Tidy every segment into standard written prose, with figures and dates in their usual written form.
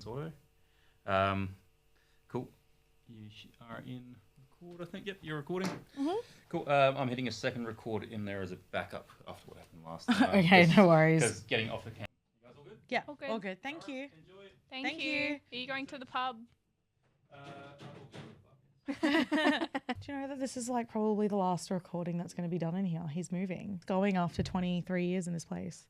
Silence Auto. Cool. You are in record, I think. Yep, you're recording. Mm-hmm. Cool. I'm hitting a second record in there as a backup after what happened last time. Okay, no worries. Because getting off the camera. You guys all good? Yeah, All good. all good. Thank you. Enjoy. Thank you. Are you going to the pub? I will go to the pub. Do you know that this is like probably the last recording that's going to be done in here? He's moving. Going after 23 years in this place.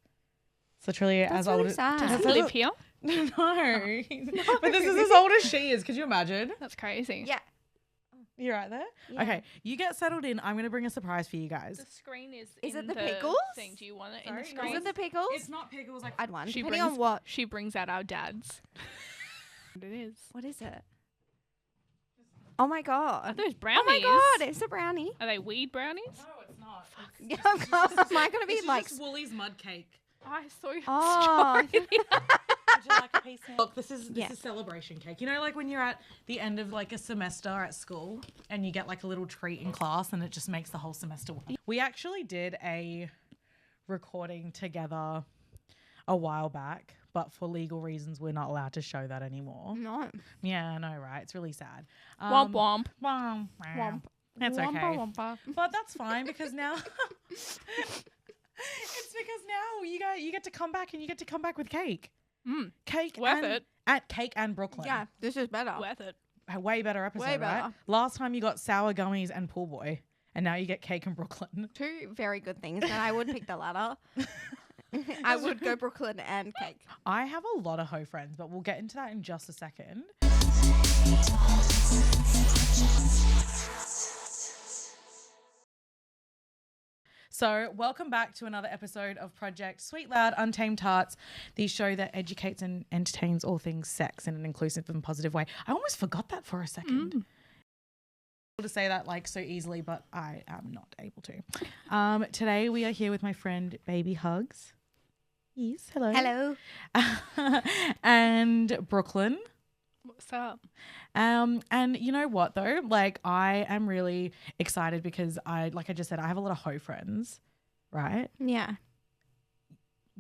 It's literally That's as really old as... sad. Does he live here? No. But this is as old as she is. Could you imagine? That's crazy. Yeah. You're right there? Yeah. Okay, you get settled in. I'm going to bring a surprise for you guys. The screen is Is in it the pickles? thing. Do you want it Sorry? in the No, screen? Is it the pickles? It's not pickles. Like I'd one. She Depending brings- on what. She brings out our dads. It is. What is it? Oh my Are god. those brownies? Oh my god, it's a brownie. Are they weed brownies? No, it's not. Yeah, of course. Am I going to be It's like... just Woolies mud cake. I saw your Oh. story. Would you like a piece? Look, this is Yeah. celebration cake. You know, like when you're at the end of like a semester at school and you get like a little treat in class and it just makes the whole semester work. We actually did a recording together a while back, but for legal reasons we're not allowed to show that anymore. No. Yeah, I know, right? It's really sad. Womp womp. Womp. Womp. That's okay. Wompa wompa. But that's fine because now it's because now you get to come back and you get to come back with cake. Mm. Cake Worth and, it. At Cake and Brooklyn. Yeah, this is better. Worth it. A way better episode, Way right? better. Last time you got sour gummies and pool boy, and now you get Cake and Brooklyn. Two very good things, and I would pick the latter. I would go Brooklyn and cake. I have a lot of hoe friends, but we'll get into that in just a second. So, welcome back to another episode of Project S.L.U.T, Untamed Tarts, the show that educates and entertains all things sex in an inclusive and positive way. I almost forgot that for a second. To say that like so easily, but I am not able to. Today we are here with my friend Baby Hugs. Yes, hello. Hello. And Brooklyn. What's up? And you know what though? Like I am really excited because like I just said, I have a lot of hoe friends, right? Yeah.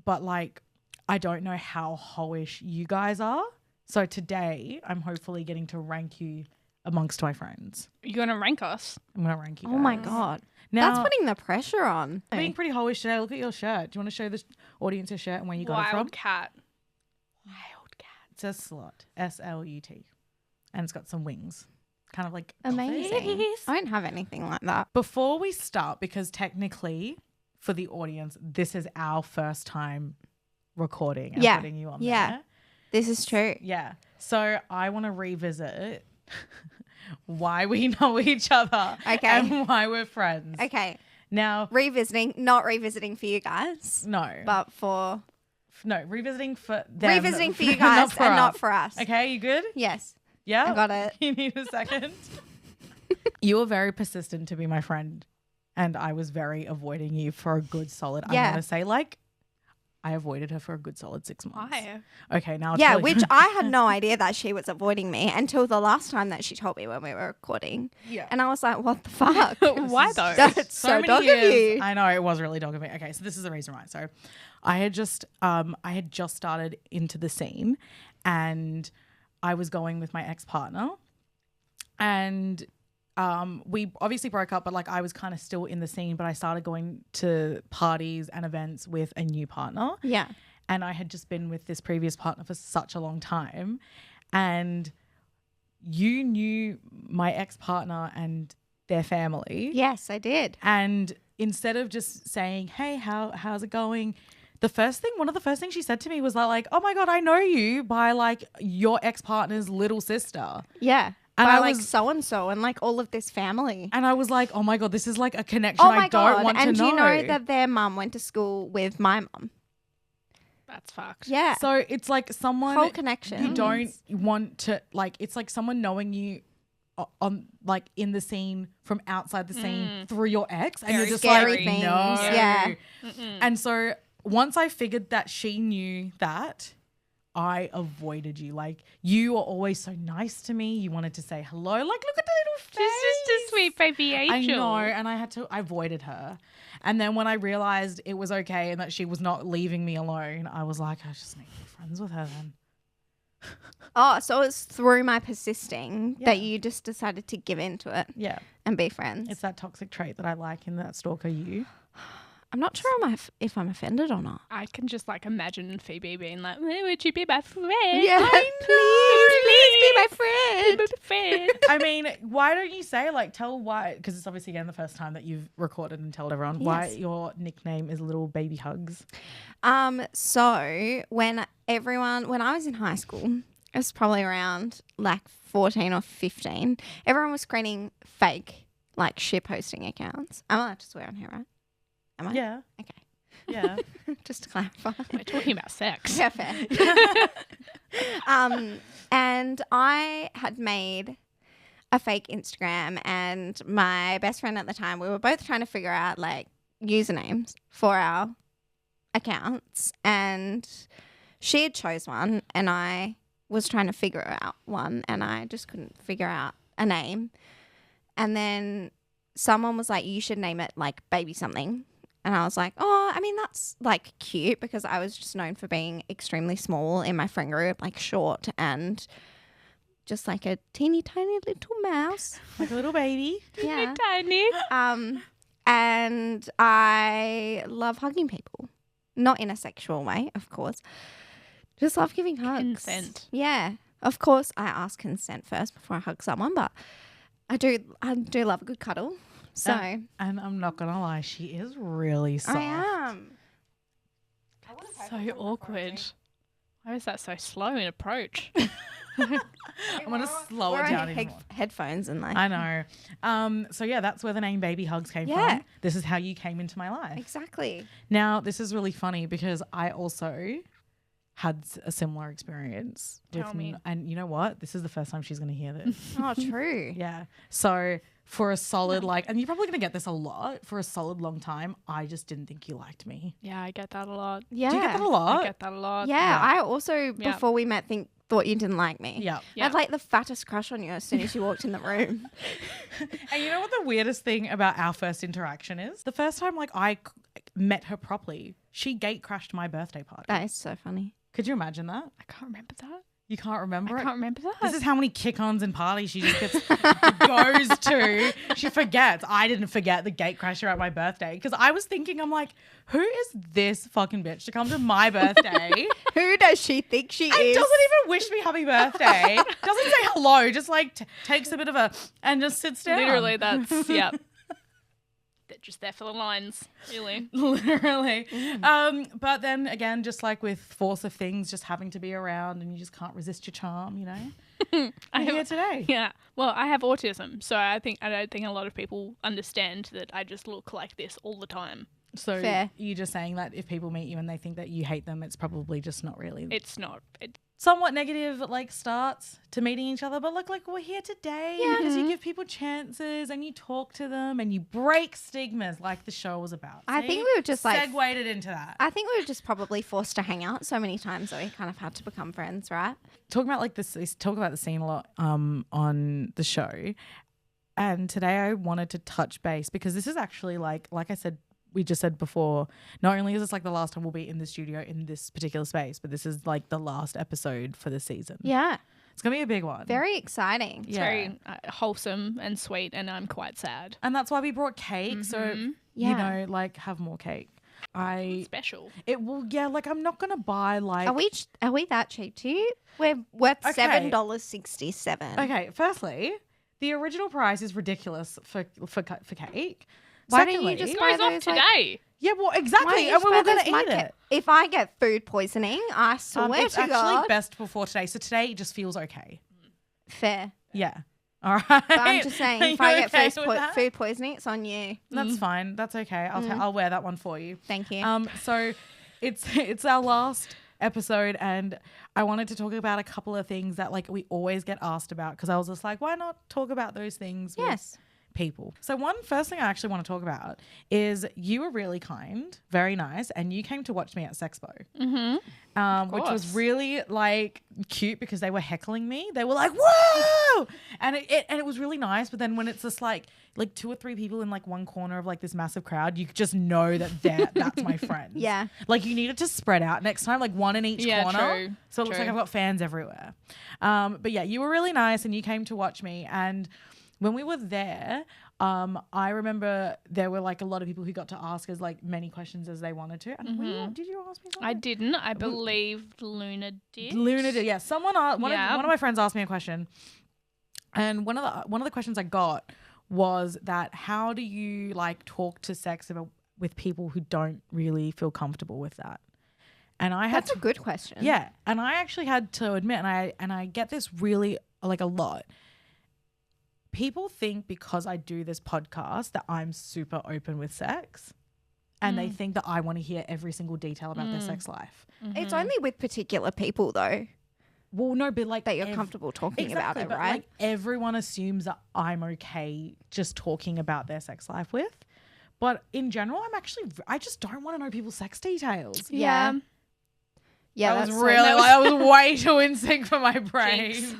But like I don't know how hoish you guys are. So today I'm hopefully getting to rank you amongst my friends. You're going to rank us? I'm gonna rank you guys. Oh my god. Now, That's putting the pressure on. being pretty hoish today. Look at your shirt. Do you want to show the audience your shirt and where you got it from? Wild cat. Wild cat. It says slut. S.L.U.T. And it's got some wings. Kind of like dolphins. Amazing. I don't have anything like that. Before we start, because technically for the audience, this is our first time recording and Yeah. putting you on Yeah. there. This is true. Yeah. So I want to revisit why we know each other Okay. and why we're friends. Okay. Now, Not revisiting for you guys, no. but for Revisiting for them. revisiting for you guys and not for us. Okay, you good? Yes. Yeah. I got it. You need a second? You were very persistent to be my friend, and I was very avoiding you for a good solid, I'm Yeah. going to say, like, I avoided her for a good solid 6 months. Why? Okay, now I'll Yeah, tell you. which I had no idea that she was avoiding me until the last time that she told me when we were recording. Yeah. And I was like, what the fuck? Why though? That's so many dog of years. you. I know, it was really dog of me. Okay, so this is the reason why. So I had just started into the scene, and I was going with my ex-partner, and we obviously broke up, but like I was kind of still in the scene, but I started going to parties and events with a new partner. Yeah. And I had just been with this previous partner for such a long time, and you knew my ex-partner and their family. Yes, I did. And instead of just saying, hey, how's it going? One of the first things she said to me was like, oh my God, I know you by like your ex-partner's little sister. Yeah. And By I like was- so-and-so and like all of this family. And I was like, oh my God, this is like a connection Oh my I don't God. want And to know. do you know that their mum went to school with my mum? That's fucked. Yeah. So it's like someone Whole connection. you don't want to, like, it's like someone knowing you on like in the scene from outside the scene through your ex, and Very you're just scary like, things. no. Yeah. And so once I figured that she knew that, I avoided you. Like, you were always so nice to me. You wanted to say hello. Like, look at the little face. She's just a sweet baby angel. I know, and I avoided her. And then when I realized it was okay and that she was not leaving me alone, I was like, I just need to be friends with her then. Oh, so it's through my persisting Yeah. that you just decided to give in to it Yeah. and be friends. It's that toxic trait that I like in that stalker you. I'm not sure if I'm offended or not. I can just like imagine Phoebe being like, would you be my friend? Please be my friend. Be my friend. I mean, why don't you say, like, tell why, because it's obviously, again, the first time that you've recorded and told everyone why Yes. your nickname is Little Baby Hugs. So when I was in high school, it was probably around like 14 or 15, everyone was creating fake like ship hosting accounts. I'm allowed to swear on here, right? Am I? Yeah. Okay. Yeah. Just to clarify. We're talking about sex. Yeah, fair. And I had made a fake Instagram, and my best friend at the time, we were both trying to figure out like usernames for our accounts, and she had chose one and I was trying to figure out one, and I just couldn't figure out a name. And then someone was like, you should name it like baby something. And I was like, oh, I mean, that's like cute, because I was just known for being extremely small in my friend group, like short and just like a teeny tiny little mouse. Like a little baby. Yeah. Tiny. And I love hugging people. Not in a sexual way, of course. Just love giving hugs. Consent. Yeah. Of course, I ask consent first before I hug someone, but I do love a good cuddle. So And I'm not going to lie, she is really soft. I am. So awkward. Why is that so slow in approach? I'm going to slow it down even more. Headphones and like. I know. So yeah, that's where the name Baby Hugs came Yeah. from. This is how you came into my life. Exactly. Now, this is really funny because I also had a similar experience. Tell me. And you know what? This is the first time she's going to hear this. Oh, true. Yeah. So for a solid and you're probably going to get this a lot, for a solid long time, I just didn't think you liked me. Yeah, I get that a lot. Yeah. Do you get that a lot? I get that a lot. Yeah, I also, Yeah. before we met, thought you didn't like me. Yeah. I Yeah. had like the fattest crush on you as soon as you walked in the room. And you know what the weirdest thing about our first interaction is? The first time I met her properly, she gate crashed my birthday party. That is so funny. Could you imagine that? I can't remember that. You can't remember I it? can't remember that. This is how many kick-ons and parties she just goes to. She forgets. I didn't forget the gate crasher at my birthday because I was thinking, I'm like, who is this fucking bitch to come to my birthday Who does she think she and is? doesn't even wish me happy birthday? Doesn't say hello. Just like takes a bit of a and just sits down. Literally, that's, yeah. They're just there for the lines, really. Literally. But then again, just like with force of things, just having to be around and you just can't resist your charm, you know? I'm here today. Yeah. Well, I have autism, so I don't think a lot of people understand that I just look like this all the time. So Fair. you're just saying that if people meet you and they think that you hate them, it's probably just not really It's not. somewhat negative starts to meeting each other. But look, we're here today because you give people chances and you talk to them and you break stigmas like the show was about. I See? think we were just like. segued it into that. I think we were just probably forced to hang out so many times that we kind of had to become friends, right? Talking about talk about the scene a lot on the show. And today I wanted to touch base because this is actually like I said, we just said before, not only is this like the last time we'll be in the studio in this particular space, but this is like the last episode for the season. Yeah. It's going to be a big one. Very exciting. It's very wholesome and sweet, and I'm quite sad. And that's why we brought cake. So, Yeah. you know, have more cake. Special. It will, I'm not going to buy Are we that cheap to you? We're worth Okay. $7.67. Okay, firstly, the original price is ridiculous for cake. Why don't you Secondly- just It buy goes off those, like- today. Yeah, well, Why exactly. don't you And we were just buy going to those eat market- it. If I get food poisoning, I swear It's to actually God. best before today. So today it just feels okay. Fair. Yeah. All right. But I'm just saying, Are if you I get okay with that? food poisoning, it's on you. That's fine. That's okay. I'll wear that one for you. Thank you. So it's our last episode and I wanted to talk about a couple of things that we always get asked about because I was just like, why not talk about those things with Yes. people. So first thing I actually want to talk about is you were really kind, very nice, and you came to watch me at Sexpo, which was really like cute because they were heckling me. They were like, "Whoa!" and it was really nice. But then when it's just like 2 or 3 people in like one corner of like this massive crowd, you just know that that's my friends. Yeah. Like you needed to spread out next time, like one in each corner. True. So it looks like I've got fans everywhere. But yeah, you were really nice and you came to watch me. And when we were there, I remember there were like a lot of people who got to ask as like many questions as they wanted to. And did you ask me something? I didn't. I believe Luna did. Luna did. Yeah. One of my friends asked me a question. And one of the questions I got was that how do you like talk to sex with people who don't really feel comfortable with that? And That's a good question. Yeah. And I actually had to admit, and I get this really like a lot. People think because I do this podcast that I'm super open with sex, and they think that I want to hear every single detail about their sex life. It's only with particular people though. Well, no, but like that you're comfortable talking about it, but right? Like everyone assumes that I'm okay just talking about their sex life with. But in general, I just don't want to know people's sex details. Yeah. Yeah, that was way too in sync for my brain. Jinx.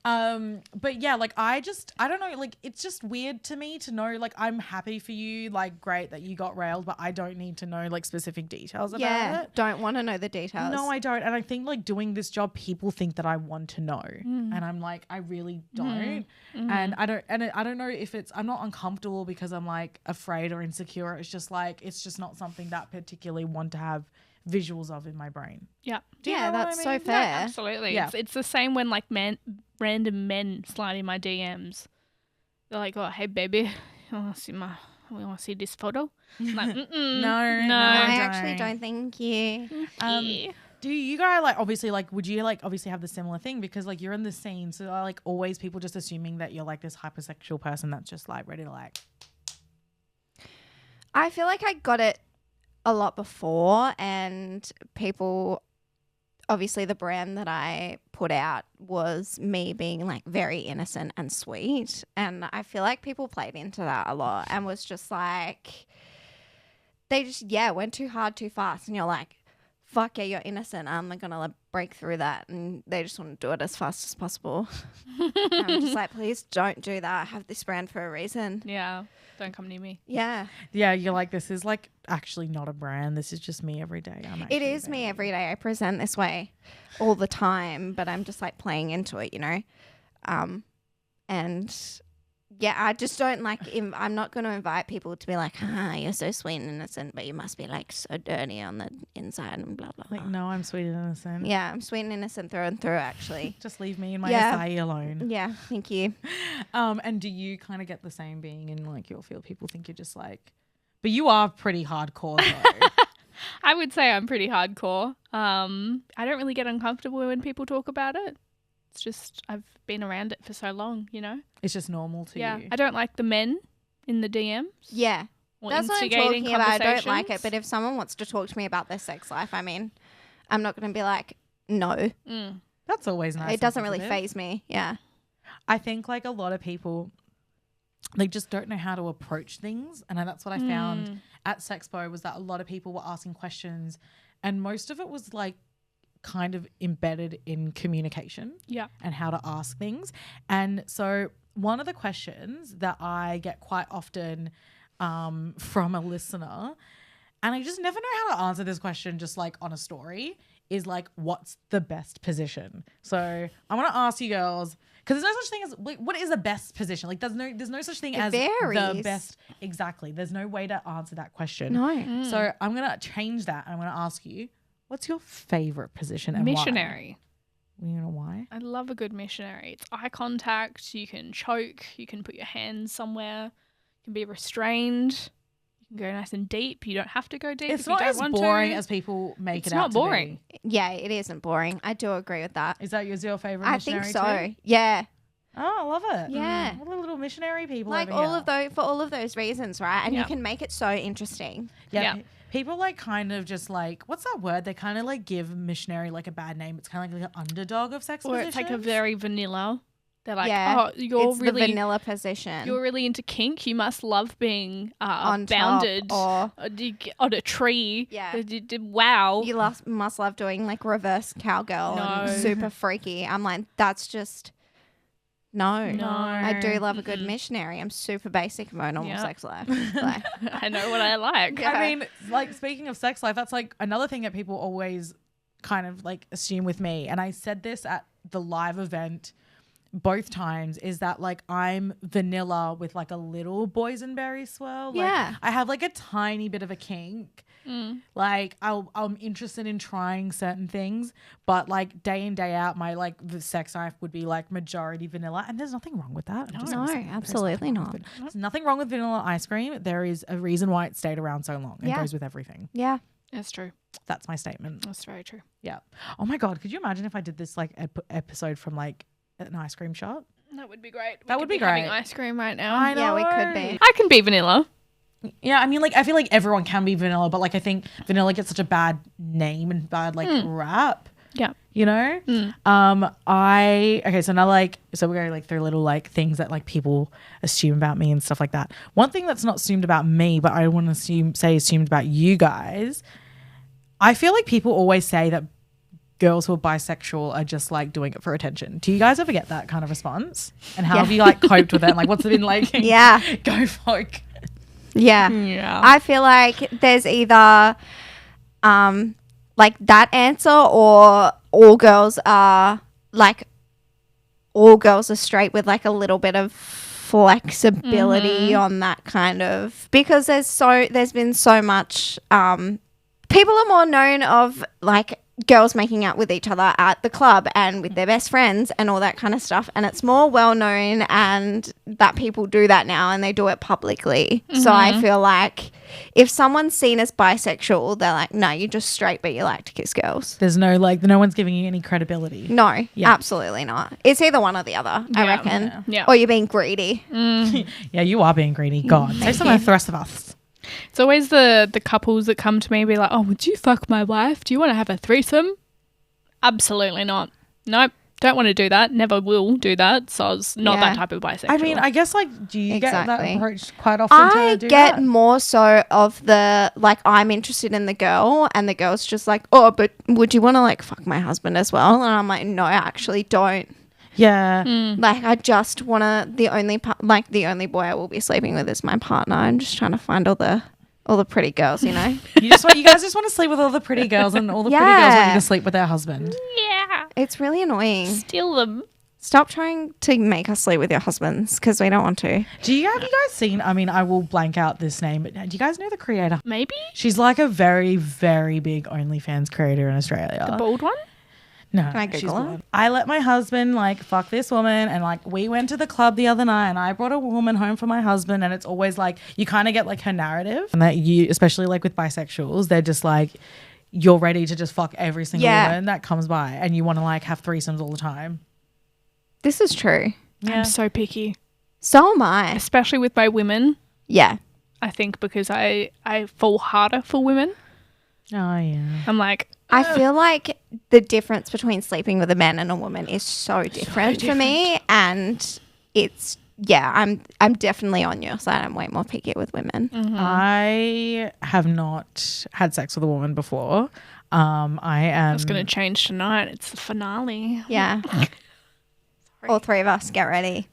But yeah, like I don't know, like it's just weird to me to know, like I'm happy for you, like great that you got railed, but I don't need to know like specific details about it. Don't want to know the details. No, I don't. And I think like doing this job, people think that I want to know, and I'm like, I really don't. And I don't know if I'm not uncomfortable because I'm like afraid or insecure. It's just like it's just not something that particularly want to have visuals of in my brain. Yeah. Do you know that's what I mean? so fair. Yeah, absolutely. Yeah. It's the same when like random men slide in my DMs. They're like, "Oh, hey baby, you want to see this photo?" I'm like, No, I actually don't think you. yeah. Do you guys like obviously like would you like obviously have the similar thing because like you're in the scene, so are like always people just assuming that you're like this hypersexual person that's just like ready to like. I feel like I got it a lot before, and people, obviously the brand that I put out was me being like very innocent and sweet, and I feel like people played into that a lot and was just like, they just went too hard too fast, and you're like, fuck yeah, you're innocent, I'm not gonna break through that, and they just want to do it as fast as possible. I'm just like, please don't do that, I have this brand for a reason. Yeah. Don't come near me. Yeah, You're like, this is like actually not a brand, this is just me every day. it is me every day. I present this way all the time, but I'm just like playing into it, you know. And yeah, I just don't like. I'm not going to invite people to be like, you're so sweet and innocent, but you must be like so dirty on the inside and blah blah. Like, blah. no, I'm sweet and innocent. Yeah, I'm sweet and innocent through and through. Actually, Just leave me in my acai alone. yeah, thank you. And do you kind of get the same being in like your field? People think you're just like, but you are pretty hardcore though. I would say I'm pretty hardcore. I don't really get uncomfortable when people talk about it. It's just I've been around it for so long, you know. It's just normal to you. I don't like the men in the DMs. Yeah, Or that's what I'm instigating talking about. I don't like it, conversations. but if someone wants to talk to me about their sex life, I mean, I'm not going to be like, no. That's always nice. It doesn't really positive. faze me. Yeah. I think like a lot of people, they just don't know how to approach things. And that's what I found at Sexpo was that a lot of people were asking questions and most of it was like kind of embedded in communication and how to ask things. And so one of the questions that I get quite often from a listener, and I just never know how to answer this question just like on a story, is like, what's the best position? So I want to ask you girls, because there's no such thing as like, what is the best position? Like there's no such thing as the best. Exactly. There's no way to answer that question. No. So I'm going to change that. I'm going to ask you, what's your favorite position and Missionary. why? You know why? I love a good missionary. It's eye contact. You can choke. You can put your hands somewhere. You can be restrained. You can go nice and deep. You don't have to go deep. It's if not you don't as want boring to. as people make It's it out not to boring. be. Yeah, it isn't boring. I do agree with that. Is that your favorite I think missionary so. too? Yeah. Oh, I love it. Yeah. What a little missionary people Like over all here. of those, for all of those reasons, right? And you Yeah. can make it so interesting. Yeah. People like kind of just like, what's that word? They kind of like give missionary like a bad name. It's kind of like an underdog of sex Or positions. it's like a very vanilla They're like, Yeah, oh, you're it's really the vanilla position. You're really into kink. You must love being On top bounded or- on a tree. Yeah. Wow. You must love doing like reverse cowgirl No. and super freaky. I'm like, that's just no. No. I do love a good missionary. I'm super basic in my normal Yeah. sex life. Like, I know what I like. Yeah. I mean, like, speaking of sex life, that's like another thing that people always kind of like assume with me. And I said this at the live event both times, is that like I'm vanilla with like a little boysenberry swirl. Like, Yeah. I have like a tiny bit of a kink. Like I'm interested in trying certain things, but like day in, day out, my like the sex life would be like majority vanilla, and there's nothing wrong with that. I'm just gonna No, say that. There's absolutely nothing wrong not. with it. There's nothing wrong with vanilla ice cream. There is a reason why it stayed around so long and Yeah. goes with everything. yeah. That's true. That's my statement. That's very true. Yeah. Oh my God, could you imagine if I did this like episode from like an ice cream shop? That would be great. That would be having great. ice cream right now. I Yeah, we could know. be. I can be vanilla. Yeah, I mean, like, I feel like everyone can be vanilla, but like, I think vanilla gets such a bad name and bad like rap. Yeah. You know. So now like, so we're going like through little like things that like people assume about me and stuff like that. One thing that's not assumed about me, but I want to say assumed about you guys. I feel like people always say that girls who are bisexual are just like doing it for attention. Do you guys ever get that kind of response? And how have you like coped with it? And, like, what's it been like? Yeah. Go for it. Yeah. Yeah. I feel like there's either like that answer, or all girls are straight with like a little bit of flexibility on that kind of, because there's been so much people are more known of like girls making out with each other at the club and with their best friends and all that kind of stuff, and it's more well known and that people do that now and they do it publicly. So I feel like if someone's seen as bisexual, they're like, no, you're just straight but you like to kiss girls. There's no like, no one's giving you any credibility. No, Yeah. absolutely not. It's either one or the other, I Yeah. reckon. Yeah. Or you're being greedy. Yeah, you are being greedy. God, say something for the rest of us. It's always the couples that come to me and be like, oh, would you fuck my wife? Do you want to have a threesome? Absolutely not. Nope. Don't want to do that. Never will do that. So I was not Yeah. that type of bisexual. I mean, I guess like, do you get that Exactly. approach quite often I to do get that? more so of the like, I'm interested in the girl and the girl's just like, oh, but would you want to like fuck my husband as well? And I'm like, no, I actually don't. Yeah. Like, I just want to, the only boy I will be sleeping with is my partner. I'm just trying to find all the pretty girls, you know? You guys just want to sleep with all the pretty girls, and all the pretty girls want you to sleep with their husband. yeah. It's really annoying. Steal them. Stop trying to make us sleep with your husbands because we don't want to. Have you guys seen, I mean, I will blank out this name, but do you guys know the creator? Maybe? She's like a very, very big OnlyFans creator in Australia. The bald one? No, Can I she's Google the her? one. I let my husband like fuck this woman, and like we went to the club the other night and I brought a woman home for my husband, and it's always like you kind of get like her narrative, and that you, especially like with bisexuals, they're just like, you're ready to just fuck every single woman that comes by, and you want to like have threesomes all the time. This is true. Yeah. I'm so picky. So am I. Especially with my women. Yeah. I think because I fall harder for women. Oh yeah. I'm like, I feel like the difference between sleeping with a man and a woman is so different for me, and it's I'm definitely on your side. I'm way more picky with women. I have not had sex with a woman before. I am. that's going to change tonight. It's the finale. Yeah. All three of us, get ready.